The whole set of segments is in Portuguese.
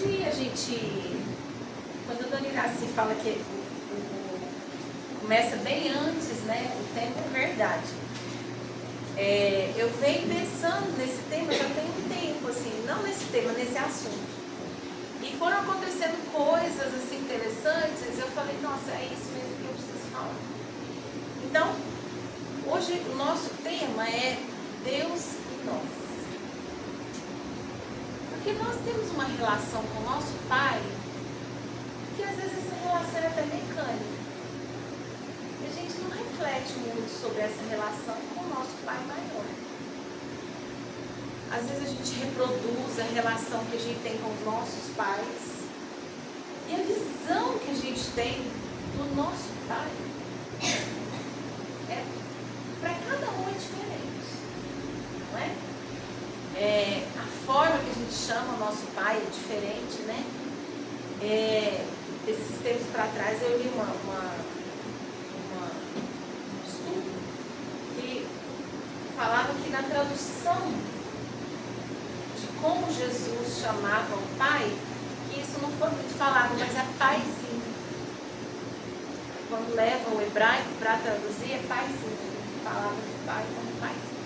hoje a gente, quando a Dona Iraci fala que começa bem antes, né? O tema é verdade. Eu venho pensando nesse tema já tem um tempo, assim, não nesse tema, nesse assunto. E foram acontecendo coisas assim interessantes, eu falei, nossa, é isso mesmo que eu preciso falar. Então, hoje o nosso tema é Deus e nós. Porque nós temos uma relação com o nosso Pai, que às vezes essa relação é até mecânica. E a gente não reflete muito sobre essa relação com o nosso Pai maior. Às vezes a gente reproduz a relação que a gente tem com os nossos pais. E a visão que a gente tem do nosso Pai para cada um é diferente. Não é? A forma que a gente chama o nosso Pai é diferente, né? Esses tempos para trás eu li um estudo que falava que na tradução de como Jesus chamava o Pai, que isso não foi muito falado, mas é paizinho. Quando leva o hebraico para traduzir, é paizinho. Falava do Pai como paizinho.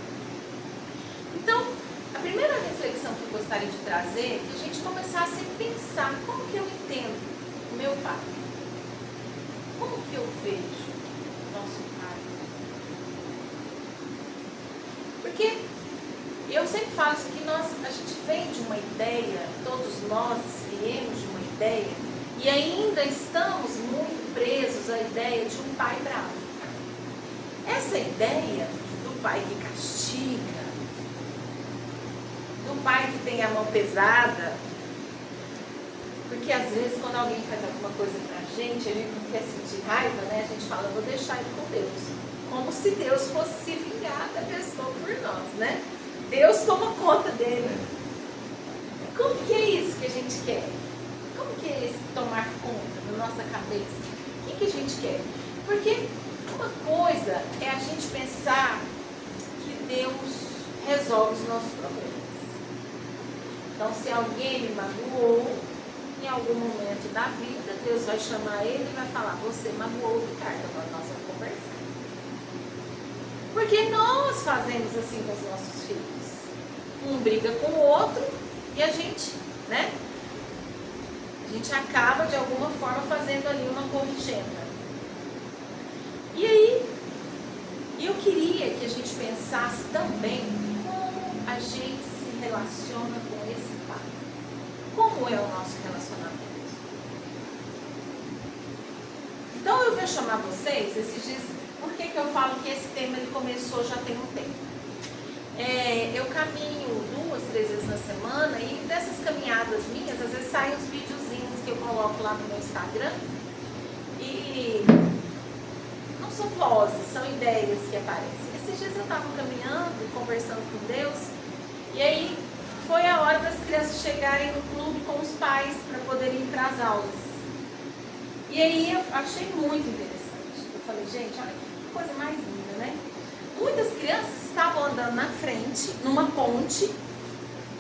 Então, a primeira reflexão que eu gostaria de trazer é que a gente começasse a pensar como que eu entendo o meu Pai. Como que eu vejo o nosso Pai? Porque eu sempre falo isso aqui, a gente vem de uma ideia, todos nós viemos de uma ideia, e ainda estamos muito presos à ideia de um pai bravo. Essa ideia do pai que castiga, do pai que tem a mão pesada, porque às vezes quando alguém faz alguma coisa pra gente, a gente não quer sentir raiva, né? A gente fala, eu vou deixar ele com Deus. Como se Deus fosse se vingar da pessoa por nós, né? Deus toma conta dele. Como que é isso que a gente quer? Como que é esse tomar conta da nossa cabeça? O que a gente quer? Porque uma coisa é a gente pensar que Deus resolve os nossos problemas. Então, se alguém me magoou, em algum momento da vida, Deus vai chamar ele e vai falar, você magoou o Ricardo, agora nós vamos conversar. Porque nós fazemos assim com os nossos filhos. Um briga com o outro e a gente, né? A gente acaba de alguma forma fazendo ali uma corrigenda. E aí, eu queria que a gente pensasse também como a gente se relaciona com esse Pai. Como é o nosso relacionamento? Então eu vou chamar vocês esses dias. Por que eu falo que esse tema ele começou já tem um tempo? Eu caminho 2, 3 vezes na semana e dessas caminhadas minhas, às vezes saem uns videozinhos que eu coloco lá no meu Instagram e não são vozes, são ideias que aparecem. Esses dias eu estava caminhando, conversando com Deus e aí foi a hora das crianças chegarem no clube com os pais para poderem ir para as aulas. E aí eu achei muito interessante. Eu falei, gente, olha que coisa mais linda, né? Muitas crianças estavam andando na frente, numa ponte,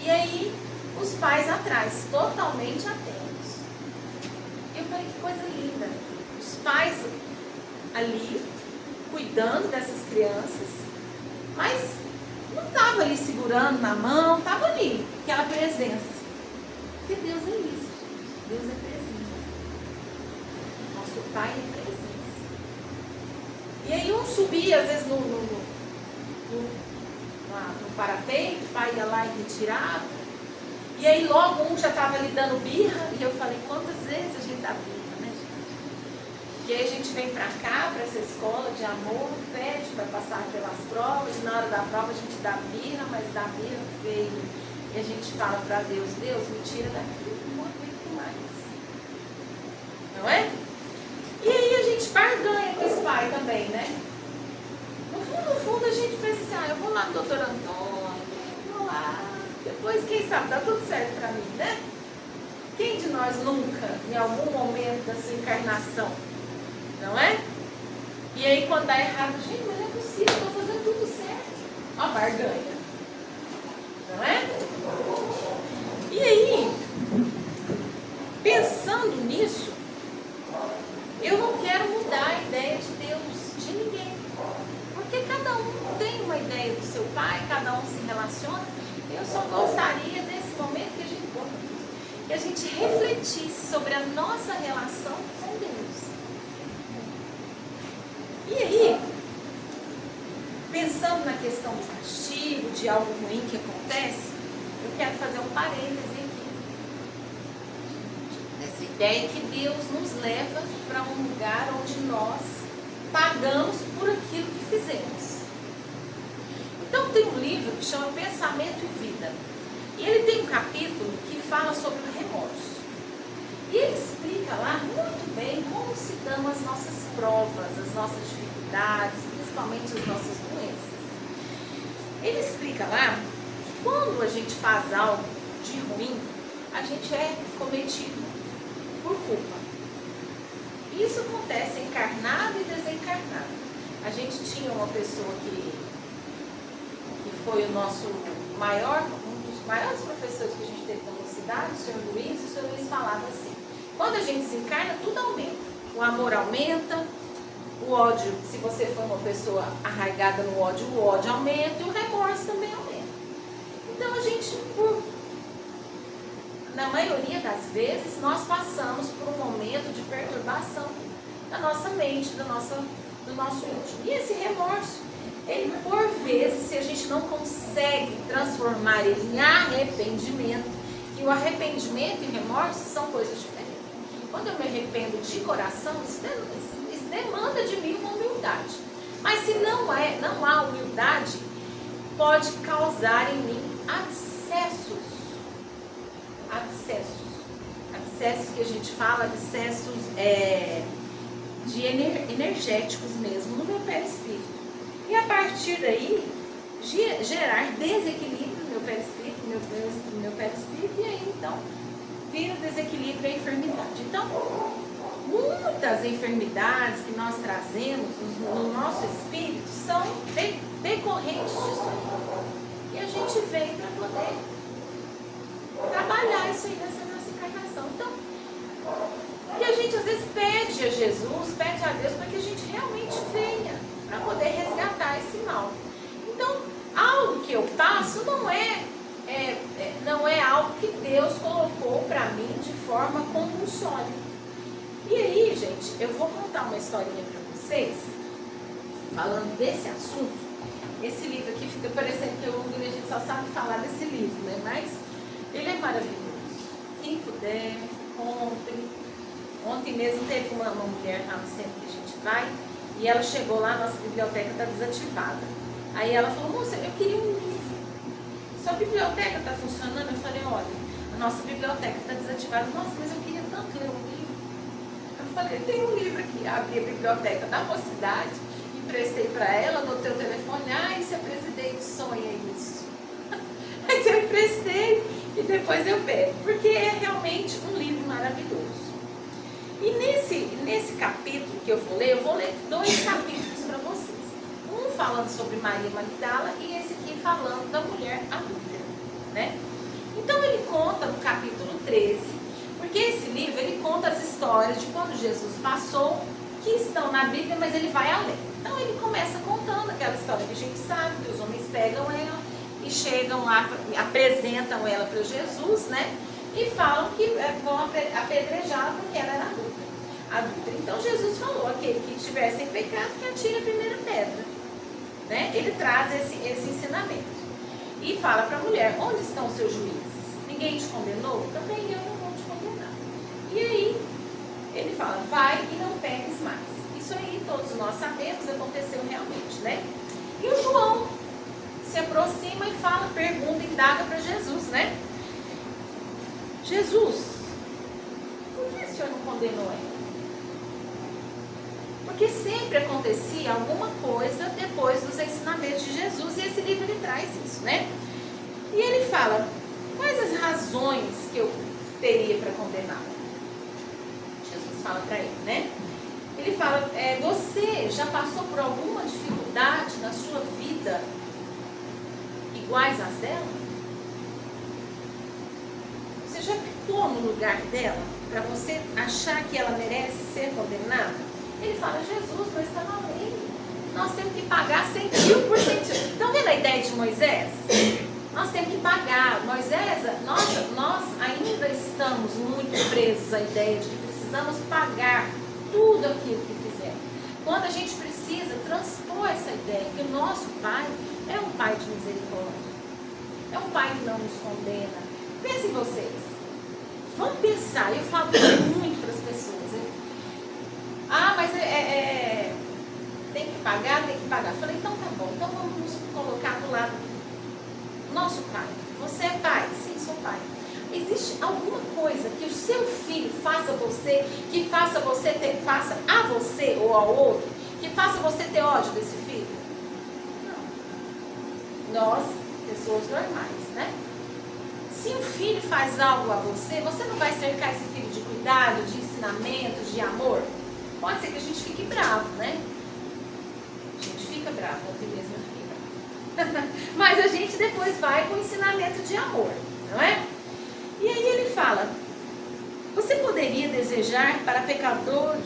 e aí os pais atrás, totalmente atentos. Eu falei, que coisa linda. Os pais ali, cuidando dessas crianças, mas não estava ali segurando na mão, estava ali, aquela presença. Porque Deus é isso, gente. Deus é presença. Nosso Pai é presença. E aí um subia, às vezes, no parapeito, o pai ia lá e retirava. E aí logo um já estava ali dando birra, e eu falei, quantas vezes a gente dá birra, né, gente? E aí a gente vem para cá, para essa escola de amor, pede para passar pelas provas, e na hora da prova a gente dá birra, mas dá birra feio. E a gente fala para Deus, Deus, me tira daqui, não aguento mais. Não é? E aí a gente barganha com esse pai também, né? No fundo a gente pensa assim, eu vou lá no doutor Antônio, vou lá, depois quem sabe dá tudo certo para mim, né? Quem de nós nunca, em algum momento da sua encarnação, não é? E aí quando dá errado, gente, mas não é possível, eu estou fazendo tudo certo. Ó, barganha. Não é? E aí, pensando nisso, eu não quero mudar a ideia de Deus de ninguém. Porque cada um tem uma ideia do seu pai, cada um se relaciona. Eu só gostaria desse momento que a gente refletisse sobre a nossa relação com Deus. E aí, pensando na questão do castigo, de algo ruim que acontece, eu quero fazer um parêntese aqui. Nessa ideia que Deus nos leva para um lugar onde nós pagamos por aquilo que fizemos. Então tem um livro que chama Pensamento e Vida. E ele tem um capítulo que fala sobre o remorso. E ele explica lá muito bem como se dão as nossas provas, as nossas dificuldades, principalmente as nossas doenças. Ele explica lá que quando a gente faz algo de ruim, a gente é cometido por culpa. Isso acontece encarnado e desencarnado. A gente tinha uma pessoa que foi o nosso um dos maiores professores que a gente teve na mocidade, o senhor Luiz, e o senhor Luiz falava assim: quando a gente se encarna, tudo aumenta. O amor aumenta, o ódio, se você for uma pessoa arraigada no ódio, o ódio aumenta e o remorso também aumenta. Então a gente, na maioria das vezes, nós passamos por um momento de perturbação da nossa mente, do nosso íntimo. E esse remorso, ele por vezes, se a gente não consegue transformar ele em arrependimento, e o arrependimento e remorso são coisas diferentes. Quando eu me arrependo de coração, isso demanda de mim uma humildade. Mas se não há humildade, pode causar em mim abscessos que a gente fala, abscessos de energéticos mesmo no meu perispírito. E a partir daí, gerar desequilíbrio no meu perispírito, e aí então vira o desequilíbrio e a enfermidade. Então, muitas enfermidades que nós trazemos no nosso espírito são decorrentes disso aí. E a gente vem para poder trabalhar isso aí nessa nossa encarnação. Então, e a gente às vezes pede a Jesus, pede a Deus para que a gente realmente venha para poder resgatar esse mal. Então, algo que eu passo não é algo que Deus colocou para mim de forma compulsória. E aí, gente, eu vou contar uma historinha para vocês, falando desse assunto. Esse livro aqui fica parecendo que a gente só sabe falar desse livro, né? Mas ele é maravilhoso. Quem puder, compre. Ontem mesmo teve uma mulher lá no centro que a gente vai, e ela chegou lá, nossa biblioteca está desativada. Aí ela falou: moça, eu queria um livro. Sua biblioteca está funcionando? Eu falei: olha, a nossa biblioteca está desativada. Nossa, mas eu queria tanto ler um livro. Eu falei: tem um livro aqui. Abri a biblioteca da mocidade, emprestei para ela, anotei o telefone. Ai, se a presidente sonha isso. Mas eu emprestei e depois eu pego, porque é realmente um livro maravilhoso. E nesse capítulo que eu vou ler 2 capítulos para vocês. Um falando sobre Maria Magdala e esse aqui falando da mulher adúltera, né? Então ele conta no capítulo 13, porque esse livro ele conta as histórias de quando Jesus passou, que estão na Bíblia, mas ele vai além. Então ele começa contando aquela história que a gente sabe, que os homens pegam ela e chegam lá, apresentam ela para Jesus, né? E falam que vão apedrejá-la porque ela era adúltera. Então Jesus falou: aquele que estiver sem pecado, que atire a primeira pedra, né? Ele traz esse ensinamento e fala para a mulher: onde estão os seus juízes? Ninguém te condenou? Também eu não vou te condenar. E aí ele fala: vai e não peques mais. Isso aí todos nós sabemos, aconteceu realmente, né? E o João se aproxima e fala, pergunta, indaga para Jesus, né? Jesus, por que o senhor não condenou ela? Porque sempre acontecia alguma coisa depois dos ensinamentos de Jesus, e esse livro ele traz isso, né? E ele fala: quais as razões que eu teria para condená-la? Jesus fala para ele, né? Ele fala: você já passou por alguma dificuldade na sua vida iguais às dela? pôr no lugar dela, para você achar que ela merece ser condenada? Ele fala, Jesus, mas está na lei. Nós temos que pagar 100.000%. Estão vendo a ideia de Moisés? Nós temos que pagar. Moisés, nós ainda estamos muito presos à ideia de que precisamos pagar tudo aquilo que fizemos. Quando a gente precisa transpor essa ideia que o nosso Pai é um Pai de misericórdia. É um Pai que não nos condena. Pensem vocês. Vamos pensar. Eu falo muito para as pessoas. Hein? Ah, mas tem que pagar, tem que pagar. Eu falei, então tá bom. Então vamos nos colocar do lado do nosso Pai. Você é pai? Sim, sou pai. Existe alguma coisa que o seu filho faça a você, que faça a você ou ao outro, que faça você ter ódio desse filho? Não. Nós, pessoas normais, né? Se um filho faz algo a você, você não vai cercar esse filho de cuidado, de ensinamento, de amor? Pode ser que a gente fique bravo, né? A gente fica bravo, ontem mesmo eu fiquei bravo. Mas a gente depois vai com o ensinamento de amor, não é? E aí ele fala, você poderia desejar para pecador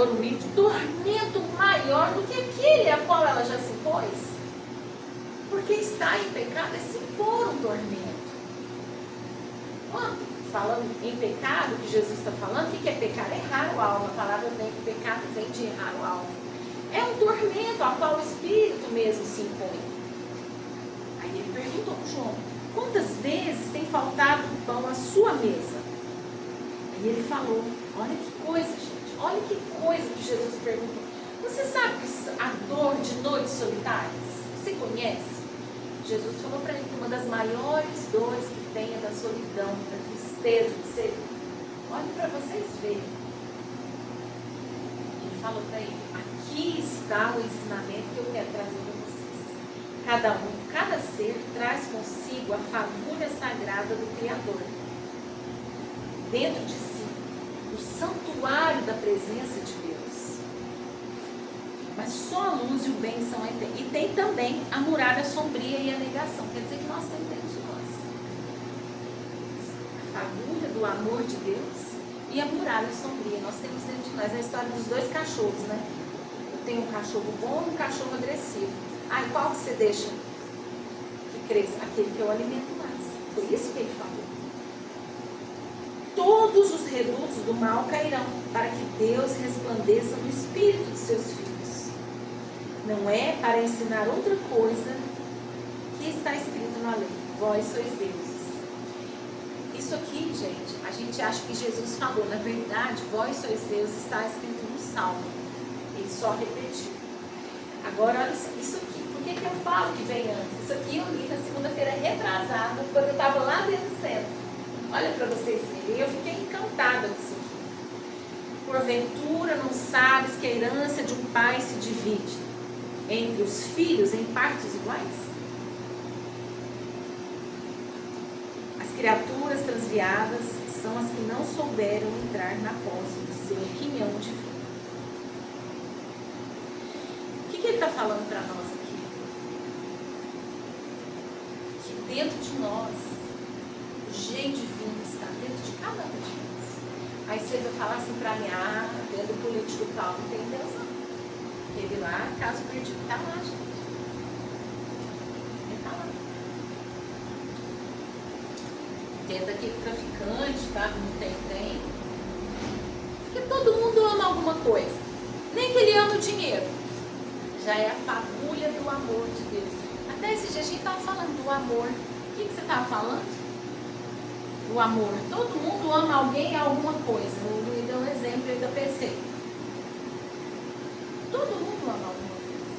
humilde tormento maior do que aquele a qual ela já se impôs? Porque estar em pecado é se impor um tormento. Falando em pecado, que Jesus está falando, o que é pecar? Errar o alvo. A palavra vem que pecado vem de errar o alvo. É um tormento ao qual o Espírito mesmo se impõe. Aí ele perguntou para João, quantas vezes tem faltado pão à sua mesa? Aí ele falou, olha que coisa, gente, olha que coisa que Jesus perguntou. Você sabe a dor de noites solitárias? Você conhece? Jesus falou para ele que uma das maiores dores que tem é da solidão, da tristeza de ser. Olha para vocês verem. Ele falou para ele, aqui está o ensinamento que eu quero trazer para vocês. Cada ser traz consigo a fagulha sagrada do Criador. Dentro de si, o santuário da presença de Deus. Mas só a luz e o bem são eternos. E tem também a muralha sombria e a negação. Quer dizer que nós temos dentro de nós a fagulha do amor de Deus e a muralha sombria. Nós temos dentro de nós a história dos dois cachorros, né? Eu tenho um cachorro bom e um cachorro agressivo. Ah, e qual que você deixa que cresça? Aquele que eu alimento mais. Foi isso que ele falou. Todos os redutos do mal cairão, para que Deus resplandeça no espírito de seus filhos. Não é para ensinar outra coisa que está escrito na lei. Vós sois deuses. Isso aqui, gente, a gente acha que Jesus falou. Na verdade, vós sois deuses está escrito no Salmo. Ele só repetiu. Agora, olha isso aqui. Por que eu falo que vem antes? Isso aqui eu li na segunda-feira retrasada, quando eu estava lá dentro do centro. Olha para vocês verem. Eu fiquei encantada com isso aqui. Porventura não sabes que a herança de um pai se divide entre os filhos em partes iguais? As criaturas transviadas são as que não souberam entrar na posse do seu quinhão divino. O que ele está falando para nós aqui? Que dentro de nós, o gene divino está dentro de cada um de nós. Aí você vai falar assim para mim, dentro do político tal, não tem Deus não. Teve lá, caso perdido, está lá, gente. Ele está lá. Dentro daquele traficante, tá? Não tem. Porque todo mundo ama alguma coisa. Nem que ele ama o dinheiro. Já é a fagulha do amor de Deus. Até esse dia a gente estava falando do amor. O que você estava falando? O amor. Todo mundo ama alguém e alguma coisa. Eu me dei um exemplo e ainda pensei. Todo mundo ama alguma coisa.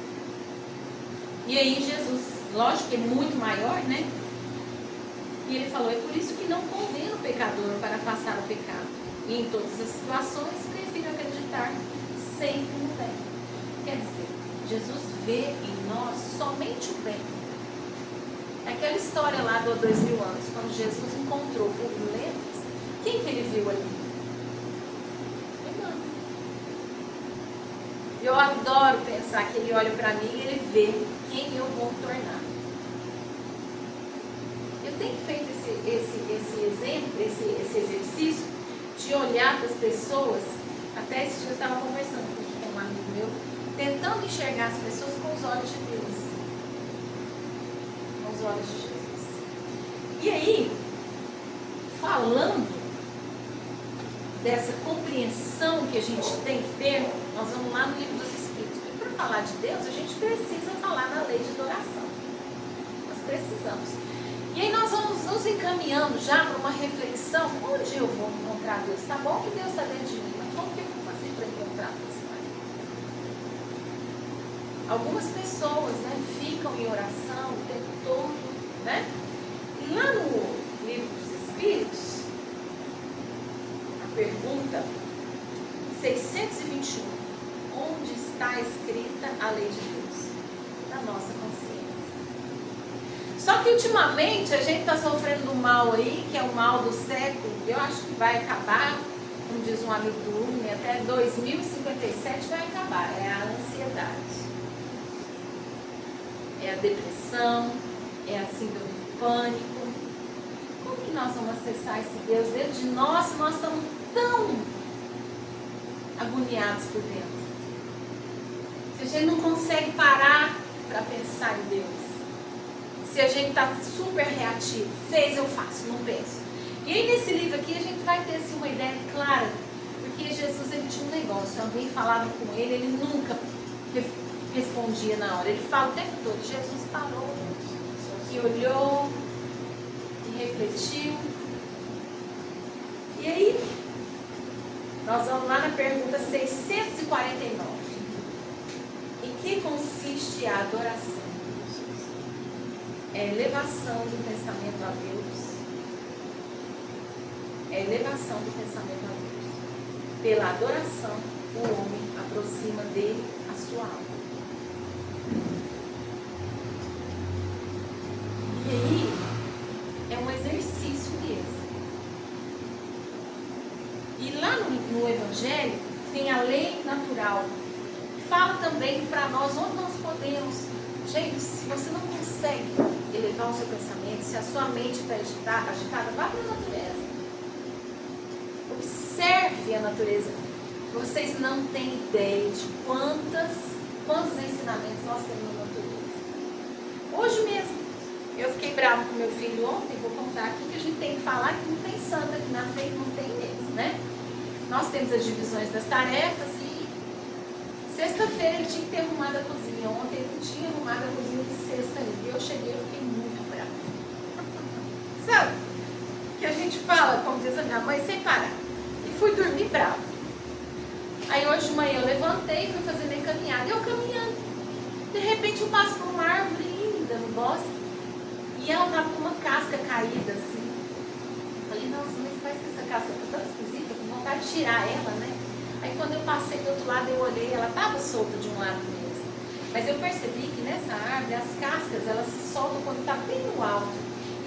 E aí Jesus, lógico que é muito maior, né? E ele falou, é por isso que não condena o pecador para afastar o pecado. E em todas as situações, prefiro acreditar sempre no bem. Quer dizer, Jesus vê em nós somente o bem. Aquela história lá do 2000 anos, quando Jesus encontrou borboletas, quem que ele viu ali? Eu adoro pensar que ele olha para mim e ele vê quem eu vou tornar. Eu tenho feito esse exemplo, esse exercício de olhar para as pessoas. Até esse dia eu estava conversando com um amigo meu, tentando enxergar as pessoas com os olhos de Deus, com os olhos de Jesus. E aí, falando dessa compreensão que a gente tem que ter, nós vamos lá no Livro dos Espíritos. E para falar de Deus, a gente precisa falar na lei de adoração. Nós precisamos. E aí nós vamos nos encaminhando já para uma reflexão. Onde eu vou encontrar Deus? Tá bom que Deus está dentro de mim, mas como que eu vou fazer para encontrar Deus? Algumas pessoas, né, ficam em oração o tempo todo, né? E lá no Livro dos Espíritos, a pergunta 621, onde está escrita a lei de Deus? Na nossa consciência. Só que ultimamente a gente está sofrendo um mal aí, que é o mal do século, que eu acho que vai acabar, como diz um amigo do Uni, até 2057 vai acabar, é a ansiedade. É a depressão, é a síndrome do pânico. Como que nós vamos acessar esse Deus dentro de nós se nós estamos tão agoniados por dentro? Se a gente não consegue parar para pensar em Deus. Se a gente está super reativo, fez, eu faço, não penso. E aí nesse livro aqui a gente vai ter assim, uma ideia clara, porque Jesus ele tinha um negócio, alguém falava com ele, ele nunca respondia na hora, ele fala o tempo todo. Jesus parou e olhou e refletiu. E aí nós vamos lá na pergunta 649. Em que consiste a adoração? É elevação do pensamento a Deus. É elevação do pensamento a Deus. Pela adoração, o homem aproxima dele a sua alma. E aí, é um exercício mesmo. E lá no Evangelho, tem a lei natural. Fala também para nós onde nós podemos. Gente, se você não consegue elevar o seu pensamento, se a sua mente está agitada, vá para a natureza. Observe a natureza. Vocês não têm ideia de quantos ensinamentos nós temos na natureza. Hoje mesmo, eu fiquei brava com meu filho ontem, vou contar aqui que a gente tem que falar que não tem santo aqui na frente, não tem mesmo, né? Nós temos as divisões das tarefas e sexta-feira ele tinha que ter arrumado a cozinha. Ontem ele não tinha arrumado a cozinha de sexta ainda. Eu cheguei, eu fiquei muito brava. Sabe? Que a gente fala, como diz a minha mãe, sem parar. E fui dormir brava. Aí hoje de manhã eu levantei e fui fazer minha caminhada. Eu caminhando. De repente eu passo por uma árvore linda no bosque. E ela estava com uma casca caída assim. Eu falei, nossa, mas parece que essa casca está tão esquisita, com vontade de tirar ela, né? Aí quando eu passei do outro lado, eu olhei, ela estava solta de um lado mesmo. Mas eu percebi que nessa árvore, as cascas, elas se soltam quando está bem no alto.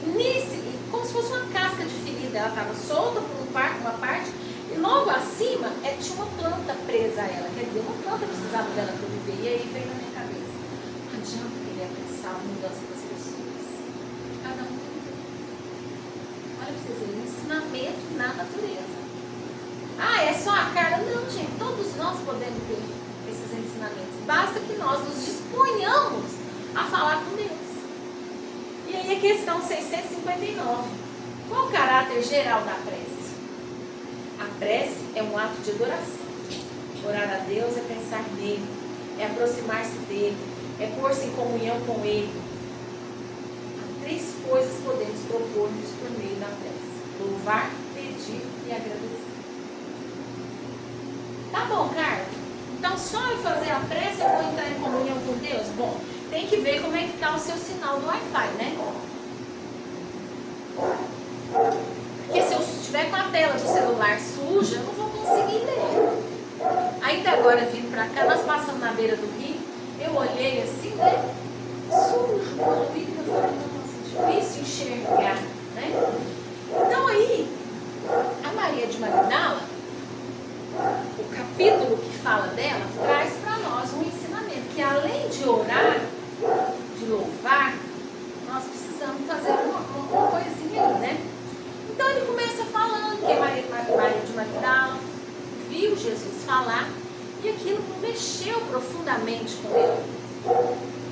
E como se fosse uma casca de ferida, ela estava solta por uma parte, e logo acima tinha uma planta presa a ela. Quer dizer, uma planta precisava dela para viver. E aí veio na minha cabeça, não adianta querer apressar a mudança das pessoas. Cada um tem. Olha para vocês verem, ensinamento na natureza. Ah, é só a cara? Não, gente, todos nós podemos ter esses ensinamentos. Basta que nós nos disponhamos a falar com Deus. E aí a questão 659. Qual o caráter geral da prece? A prece é um ato de adoração. Orar a Deus é pensar nele, é aproximar-se dele, é pôr-se em comunhão com ele. Há 3 coisas podemos propor-nos por meio da prece: louvar, pedir e agradecer. Tá bom, Carla? Então só eu fazer a prece eu vou entrar em comunhão com Deus? Bom, tem que ver como é que está o seu sinal do Wi-Fi, né? Porque se eu estiver com a tela do celular suja, eu não vou conseguir ler. Ainda agora vindo pra cá, nós passamos na beira do rio, eu olhei assim, né? Sujo, poluído, eu falei, nossa, difícil enxergar, né? Então aí, a Maria de Magdala, o capítulo que fala dela traz para nós um ensinamento que além de orar, de louvar, nós precisamos fazer uma coisinha aí, né? Jesus falar e aquilo mexeu profundamente com ela.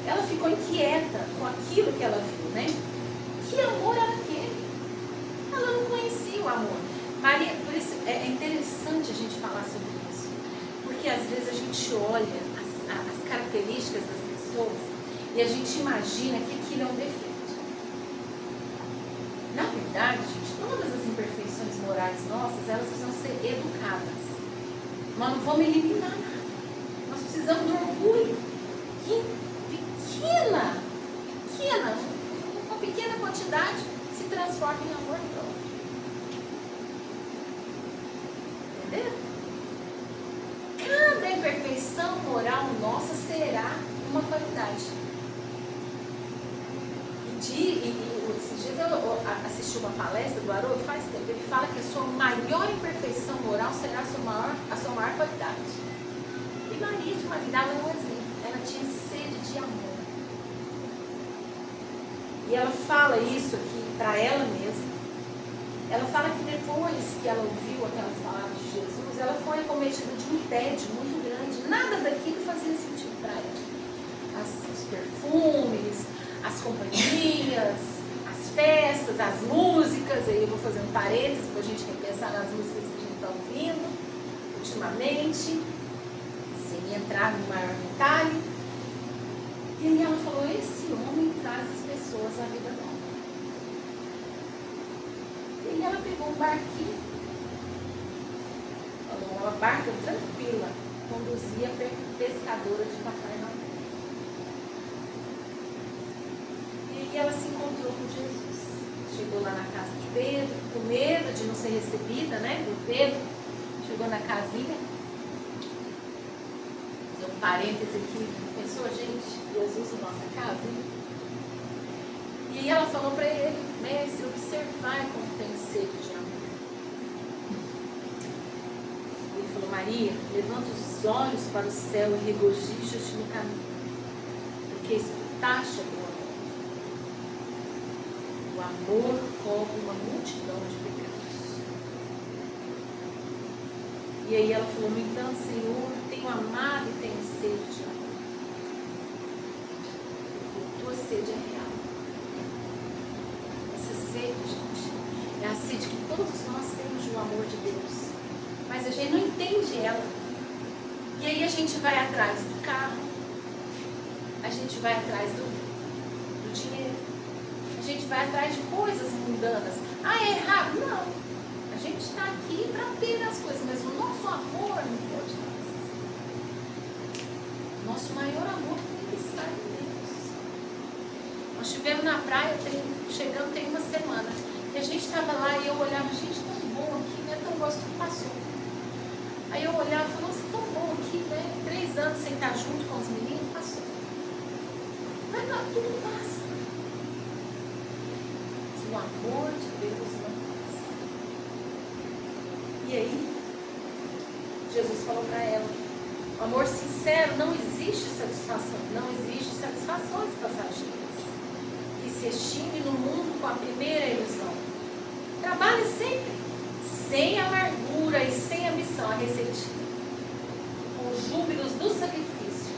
Ela ficou inquieta com aquilo que ela viu, né? Que amor era aquele? Ela não conhecia o amor. Maria, por isso é interessante a gente falar sobre isso, porque às vezes a gente olha as características das pessoas e a gente imagina que aquilo é um defeito. Na verdade, gente, todas as imperfeições morais nossas, elas precisam ser educadas. Nós não vamos eliminar nada. Nós precisamos do orgulho que uma pequena quantidade se transforma em amor próprio. Entendeu? Cada imperfeição moral nossa será uma qualidade. Esses dias eu assisti uma palestra do Haroldo, faz tempo, ele fala que a sua maior imperfeição moral será a sua maior qualidade. E Maria de Magdala é um exemplo. Ela tinha sede de amor. E ela fala isso aqui para ela mesma. Ela fala que depois que ela ouviu aquelas palavras de Jesus, ela foi acometida de um tédio muito grande. Nada daquilo fazia sentido para ela. Os perfumes, as companhias, as festas, as músicas. Aí eu vou fazer um parênteses para a gente repensar nas músicas que a gente está ouvindo ultimamente, sem entrar no maior detalhe. E aí ela falou, esse homem traz as pessoas à vida nova. E aí ela pegou um barquinho, uma barca tranquila, conduzia a pescadora de Cafarnaum. E aí ela se encontrou com Jesus. Chegou lá na casa de Pedro, com medo de não ser recebida, né, por Pedro. Chegou na casinha. Fazer um parêntese aqui. Pensou, gente, Jesus na nossa casa? Hein? E aí ela falou para ele, mestre, observar como tem sede de amor. Ele falou, Maria, levanta os olhos para o céu e regozija-te no caminho, porque escutaste a boa nova. O amor cobre uma multidão de pecados. E aí ela falou, no entanto, Senhor, tenho amado e tenho sede de amor. Tua sede é real. Essa sede, gente, é a sede que todos nós temos do amor de Deus. Mas a gente não entende ela. E aí a gente vai atrás do carro, a gente vai atrás do dinheiro, a gente vai atrás de coisas mundanas. Ah, é errado? Não. A gente está aqui para ter as coisas, mas o nosso amor não pode estar. Nosso maior amor tem que estar em Deus. Nós estivemos na praia, chegando tem uma semana, e a gente estava lá e eu olhava, gente, tão bom aqui, né? Tão gostoso, passou. Aí eu olhava e falava, nossa, tão bom aqui, né? 3 anos sem estar junto com os meninos, passou. Mas não, tudo passa. O amor de Deus não passa. E aí, Jesus falou para ela, o amor sincero não existe satisfação, não existe satisfações passageiras que se extingue no mundo com a primeira ilusão. Trabalhe sempre, sem amargura e sem ambição, a receitinha, com os júbilos do sacrifício.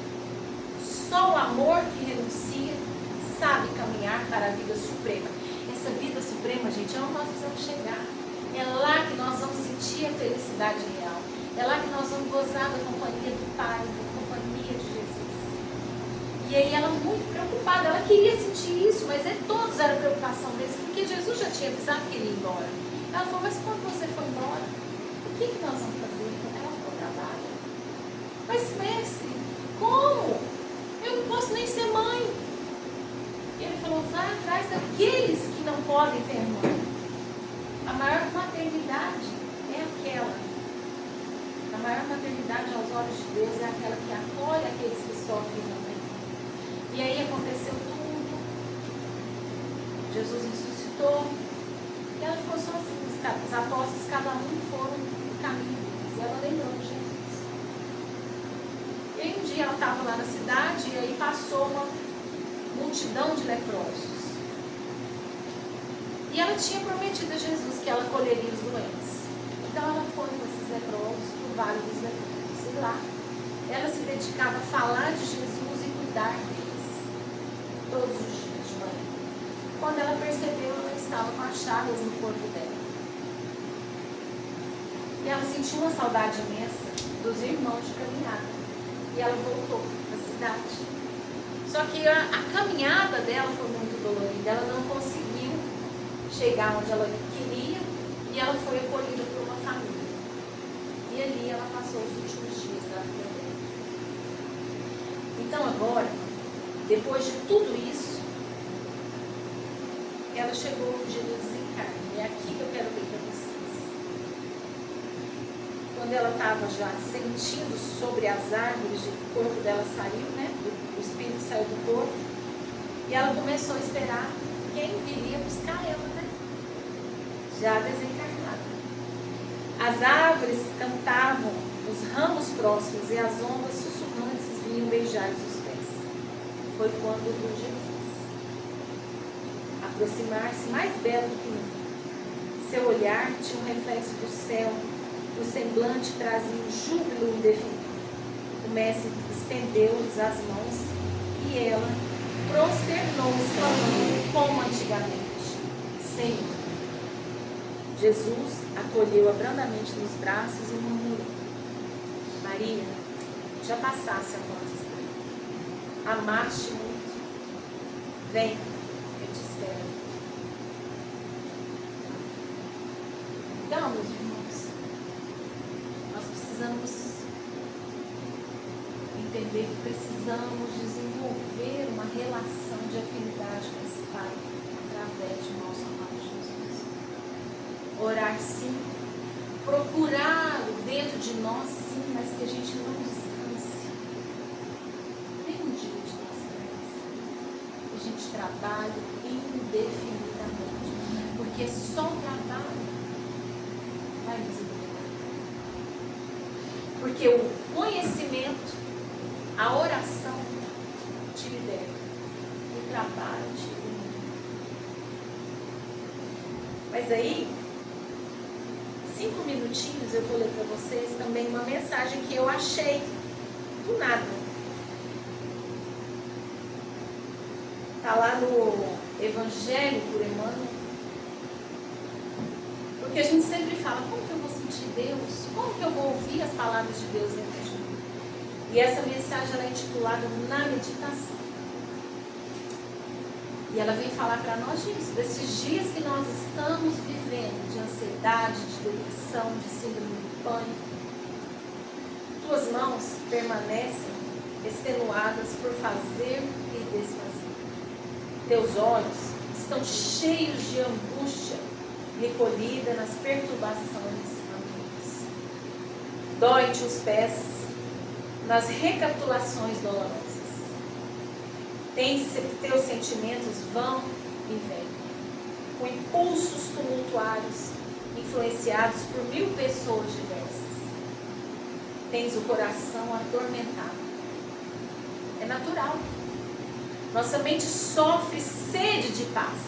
Só o amor que renuncia sabe caminhar para a vida suprema. Essa vida suprema, gente, é onde nós precisamos chegar. É lá que nós vamos sentir a felicidade real. É lá que nós vamos gozar da companhia do Pai, da companhia de Jesus. E aí ela muito preocupada, ela queria sentir isso, mas todos era preocupação deles, porque Jesus já tinha avisado que ele ia embora. Ela falou, mas quando você for embora, o que nós vamos fazer? Ela falou, trabalho. Mas mestre, como? Eu não posso nem ser mãe. E ele falou, vai atrás daqueles que não podem ter mãe. A maior maternidade é aquela. A maior maternidade aos olhos de Deus é aquela que acolhe aqueles que sofrem também. E aí aconteceu tudo. Jesus ressuscitou. E ela ficou sozinha. Os apóstolos, cada um foram no caminho deles. E ela lembrou de Jesus. E aí um dia ela estava lá na cidade e aí passou uma multidão de leprosos. E ela tinha prometido a Jesus que ela colheria os doentes. Então ela foi com esses leprosos por válidos daqueles. E lá, ela se dedicava a falar de Jesus e cuidar deles todos os dias de manhã. Quando ela percebeu, ela estava com as chagas no corpo dela. E ela sentiu uma saudade imensa dos irmãos de caminhada. E ela voltou para a cidade. Só que a caminhada dela foi muito dolorida. Ela não conseguiu chegar onde ela queria. E ela foi acolhida por uma família. E ali ela passou os últimos dias da vida dela. Então agora, depois de tudo isso, ela chegou no dia do desencarne. É aqui que eu quero ver para vocês. Quando ela estava já sentindo sobre as árvores, o corpo dela saiu, né? O espírito saiu do corpo. E ela começou a esperar quem viria buscar ela, né? Já desencarnada. As árvores cantavam, os ramos próximos e as ondas sussurrantes vinham beijar-lhes os pés. Foi quando viu Jesus aproximar-se mais belo do que nunca. Seu olhar tinha um reflexo do céu, o semblante trazia um júbilo indefinido. O mestre estendeu-lhes as mãos e ela prosternou-se clamando como antigamente: Senhor. Jesus acolheu-a brandamente nos braços e murmurou: Maria, já passasse a porta estreita. Amaste muito. Vem, eu te espero. Então, meus irmãos, nós precisamos entender que precisamos desenvolver uma relação de afinidade com esse Pai através de nosso amado Jesus. Orar sim, procurá-lo dentro de nós sim, mas que a gente não descanse. Tem um dia de descanso. Que a gente trabalhe indefinidamente. Porque só o trabalho vai nos libertar. Porque o conhecimento, a oração te liberta. O trabalho te liberta. Mas aí, 5 minutinhos eu vou ler para vocês também uma mensagem que eu achei do nada. Está lá no Evangelho por Emmanuel. Porque a gente sempre fala, como que eu vou sentir Deus? Como que eu vou ouvir as palavras de Deus dentro de mim? E essa mensagem ela é intitulada Na Meditação. E ela vem falar para nós disso, desses dias que nós estamos vivendo, de ansiedade, de depressão, de síndrome do pânico. Tuas mãos permanecem extenuadas por fazer e desfazer. Teus olhos estão cheios de angústia, recolhida nas perturbações ambientes. Dói-te os pés nas recapitulações dolorosas. Teus sentimentos vão e vêm, com impulsos tumultuários, influenciados por 1000 pessoas diversas. Tens o coração atormentado. É natural. Nossa mente sofre sede de paz.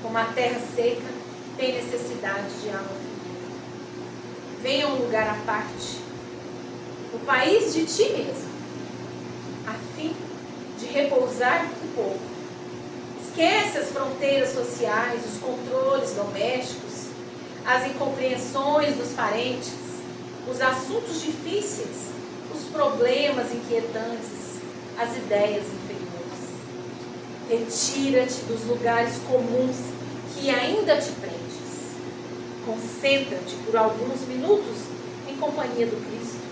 Como a terra seca tem necessidade de água fluida. Venha a um lugar à parte, o país de ti mesmo, a fim de repousar um pouco. Esquece as fronteiras sociais, os controles domésticos, as incompreensões dos parentes, os assuntos difíceis, os problemas inquietantes, as ideias inferiores. Retira-te dos lugares comuns que ainda te prendes. Concentra-te por alguns minutos em companhia do Cristo,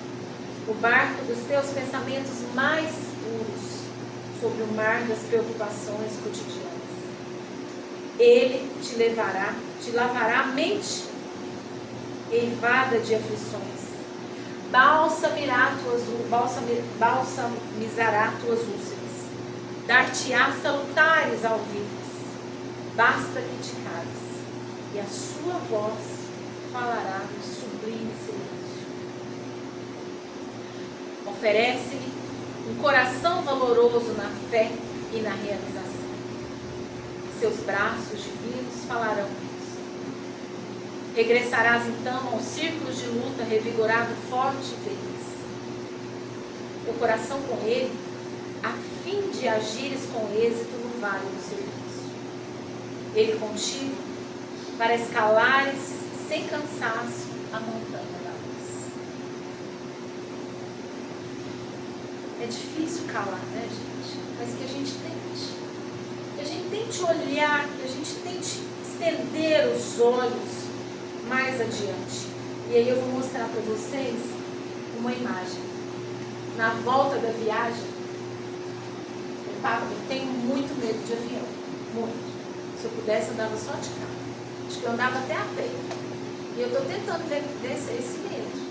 o barco dos teus pensamentos mais puros, sobre o mar das preocupações cotidianas. Ele te lavará a mente eivada de aflições, balsamizará tuas úlceras, dar-te-á salutares alvitres, basta que te cales, e a sua voz falará no sublime silêncio. Oferece-lhe um coração valoroso na fé e na realização. Seus braços divinos falarão isso. Regressarás então aos círculos de luta, revigorado, forte e feliz. Teu coração com ele, a fim de agires com êxito no vale do serviço. Ele contigo, para escalares sem cansaço a montanha da luz. É difícil calar, né, gente? Mas que a gente tente. Que a gente tente olhar, que a gente tente estender os olhos mais adiante. E aí eu vou mostrar para vocês uma imagem. Na volta da viagem, eu tenho muito medo de avião. Muito. Se eu pudesse, eu andava só de carro. Acho que eu andava até a pé. E eu estou tentando vencer esse medo.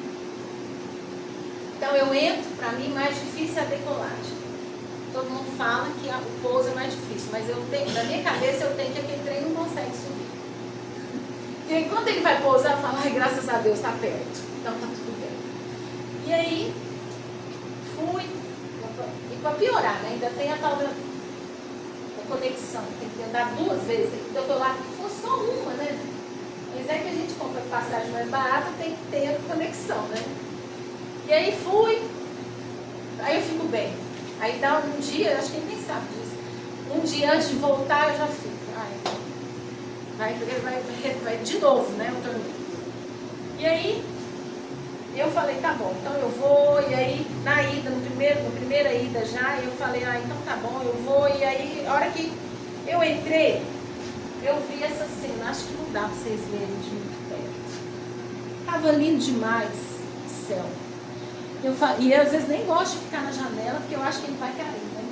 Então eu entro, para mim, mais difícil é a decolagem. Todo mundo fala que o pouso é mais difícil, mas eu tenho, na minha cabeça eu tenho que aquele trem não consegue subir. E aí, quando ele vai pousar, eu falo, ai, graças a Deus, está perto. Então tá tudo bem. E aí, fui. E para piorar, né? Ainda tem a tal da conexão. Tem que andar 2 vezes. Eu estou lá, se fosse só uma, né? Mas é que a gente compra passagem mais barata, tem que ter a conexão, né? E aí fui. Aí eu fico bem. Aí dá um dia, acho que ele nem sabe disso. Um dia antes de voltar, eu já fico. Vai de novo, né? O torneio. E aí, eu falei, tá bom, então eu vou. E aí, na primeira ida já, eu falei, então tá bom, eu vou. E aí, a hora que eu entrei, eu vi essa cena. Acho que não dá pra vocês verem de muito perto. Tava lindo demais o céu. E eu, às vezes, nem gosto de ficar na janela, porque eu acho que ele vai cair, né?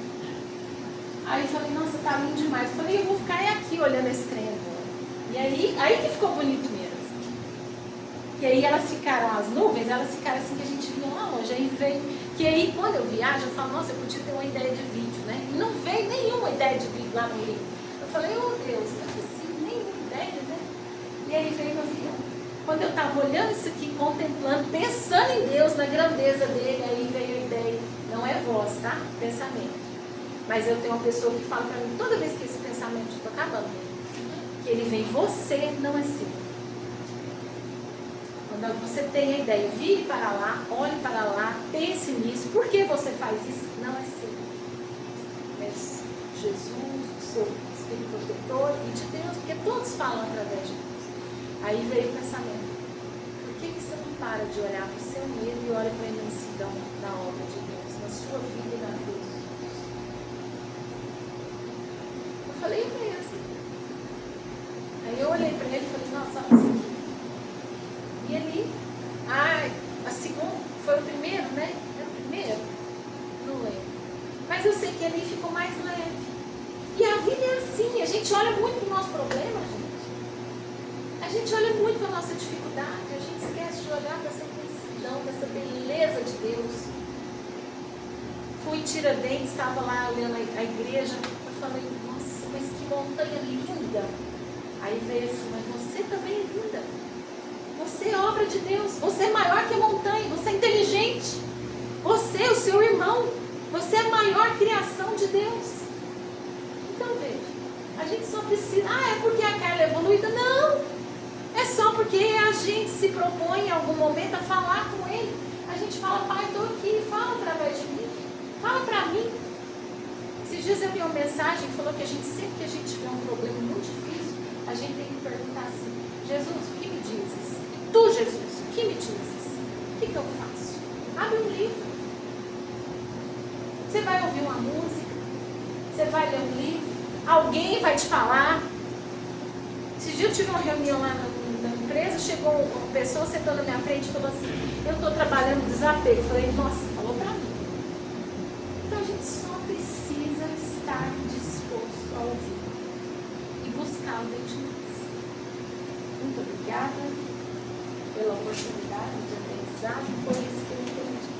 Aí eu falei, nossa, tá lindo demais. Eu falei, eu vou ficar aqui olhando esse trem agora. E aí que ficou bonito mesmo. E aí elas ficaram, as nuvens, elas ficaram assim que a gente via lá longe. Aí veio, que aí quando eu viajo, eu falo, nossa, eu podia ter uma ideia de vídeo, né? E não veio nenhuma ideia de vídeo lá no Rio. Eu falei, oh Deus, não é possível, nenhuma ideia, né? E aí veio o avião. Quando eu estava olhando isso aqui, contemplando, pensando em Deus, na grandeza dele, aí veio a ideia. Não é voz, tá? Pensamento. Mas eu tenho uma pessoa que fala para mim, toda vez que esse pensamento está acabando, que ele vem, você não é seu. Quando você tem a ideia, vire para lá, olhe para lá, pense nisso. Por que você faz isso? Não é seu. Mas Jesus, o seu Espírito Protetor e de Deus, porque todos falam através de Deus. Aí veio o pensamento. Por que você não para de olhar para o seu medo e olha para a imensidão da obra de Deus, na sua vida e na vida de Deus? Eu falei, mesmo. Aí eu olhei para ele e falei, nossa, olha assim. E ali, a segunda, foi o primeiro, né? É o primeiro? Não lembro. Mas eu sei que ali ficou mais leve. E a vida é assim, a gente olha muito para o nosso problema, gente. A gente olha muito para a nossa dificuldade, a gente esquece de olhar para essa imensidão, dessa beleza de Deus. Fui em Tiradentes, estava lá olhando a igreja, eu falei, nossa, mas que montanha linda. Aí veio assim, mas você também é linda. Você é obra de Deus, você é maior que a montanha, você é inteligente. Você, o seu irmão, você é a maior criação de Deus. Então veja, a gente só precisa, é porque a Carla é evoluída? Não, é só porque a gente se propõe em algum momento a falar com Ele. A gente fala, Pai, estou aqui, fala através de mim, fala para mim. Esses dias eu vi uma mensagem que falou que a gente, sempre que a gente tiver um problema muito difícil, a gente tem que perguntar assim, Jesus, o que me dizes? Tu, Jesus, o que me dizes? O que eu faço? Abre um livro. Você vai ouvir uma música, você vai ler um livro, alguém vai te falar. Esse dia eu tive uma reunião lá na empresa, chegou uma pessoa, sentou na minha frente e falou assim, eu estou trabalhando desapego. Eu falei, nossa, falou para mim. Então a gente só precisa estar disposto a ouvir e buscar o dentro de nós. Muito obrigada pela oportunidade de aprendizagem, foi isso que eu entendi.